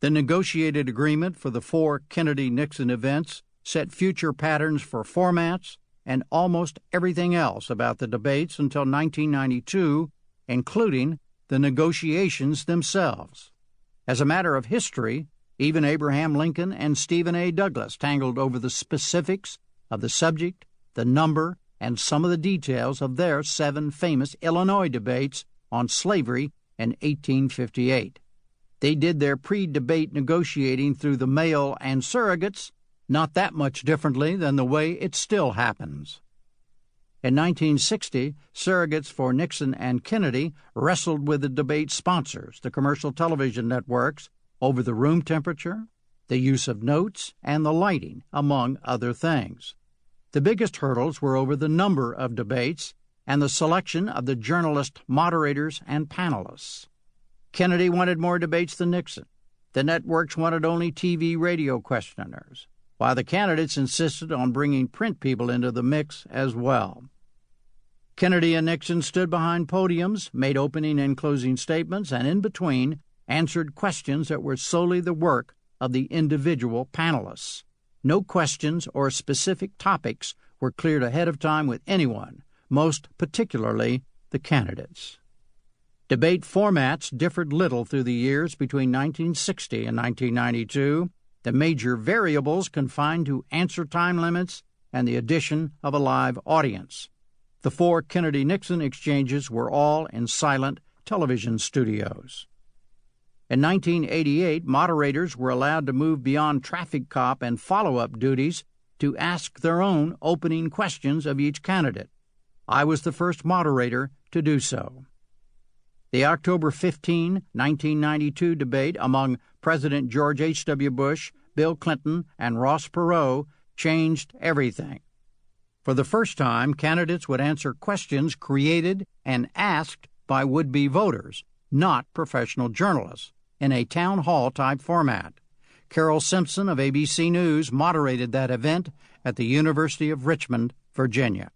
The negotiated agreement for the 4 Kennedy-Nixon events set future patterns for formats and almost everything else about the debates until 1992, including the negotiations themselves. As a matter of history, even Abraham Lincoln and Stephen A. Douglas tangled over the specifics of the subject, the number, and some of the details of their 7 famous Illinois debates on slavery in 1858. They did their pre-debate negotiating through the mail and surrogates, not that much differently than the way it still happens. In 1960, surrogates for Nixon and Kennedy wrestled with the debate sponsors, the commercial television networks, over the room temperature, the use of notes, and the lighting, among other things. The biggest hurdles were over the number of debates and the selection of the journalist moderators and panelists. Kennedy wanted more debates than Nixon. The networks wanted only TV radio questioners, while the candidates insisted on bringing print people into the mix as well. Kennedy and Nixon stood behind podiums, made opening and closing statements, and in between answered questions that were solely the work of the individual panelists. No questions or specific topics were cleared ahead of time with anyone, most particularly the candidates. Debate formats differed little through the years between 1960 and 1992, the major variables confined to answer time limits and the addition of a live audience. The 4 Kennedy-Nixon exchanges were all in silent television studios. In 1988, moderators were allowed to move beyond traffic cop and follow-up duties to ask their own opening questions of each candidate. I was the first moderator to do so. The October 15, 1992 debate among President George H.W. Bush, Bill Clinton, and Ross Perot changed everything. For the first time, candidates would answer questions created and asked by would-be voters, not professional journalists, in a town hall-type format. Carol Simpson of ABC News moderated that event at the University of Richmond, Virginia.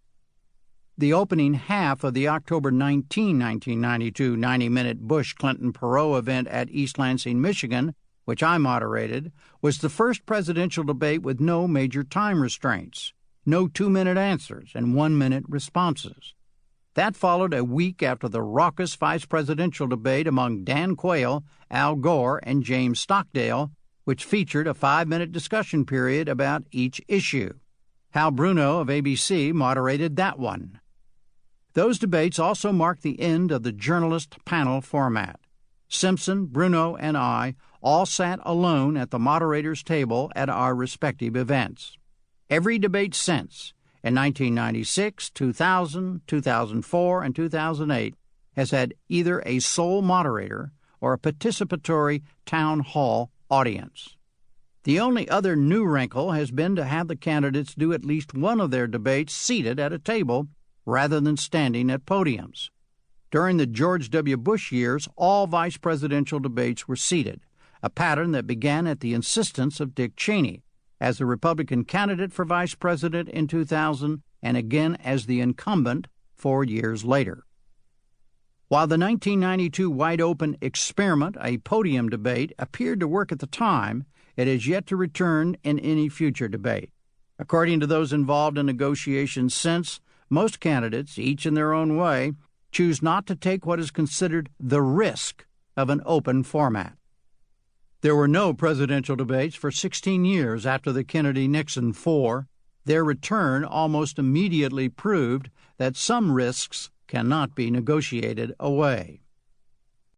The opening half of the October 19, 1992 90-minute Bush-Clinton-Perot event at East Lansing, Michigan, which I moderated, was the first presidential debate with no major time restraints, no 2-minute answers and 1-minute responses. That followed a week after the raucous vice presidential debate among Dan Quayle, Al Gore, and James Stockdale, which featured a 5-minute discussion period about each issue. Hal Bruno of ABC moderated that one. Those debates also marked the end of the journalist panel format. Simpson, Bruno, and I all sat alone at the moderator's table at our respective events. Every debate since, in 1996, 2000, 2004, and 2008, has had either a sole moderator or a participatory town hall audience. The only other new wrinkle has been to have the candidates do at least one of their debates seated at a table rather than standing at podiums. During the George W. Bush years, all vice presidential debates were seated, a pattern that began at the insistence of Dick Cheney as the Republican candidate for vice president in 2000 and again as the incumbent 4 years later. While the 1992 wide-open experiment, a podium debate, appeared to work at the time, it has yet to return in any future debate. According to those involved in negotiations since, most candidates, each in their own way, choose not to take what is considered the risk of an open format. There were no presidential debates for 16 years after the Kennedy-Nixon 4. Their return almost immediately proved that some risks cannot be negotiated away.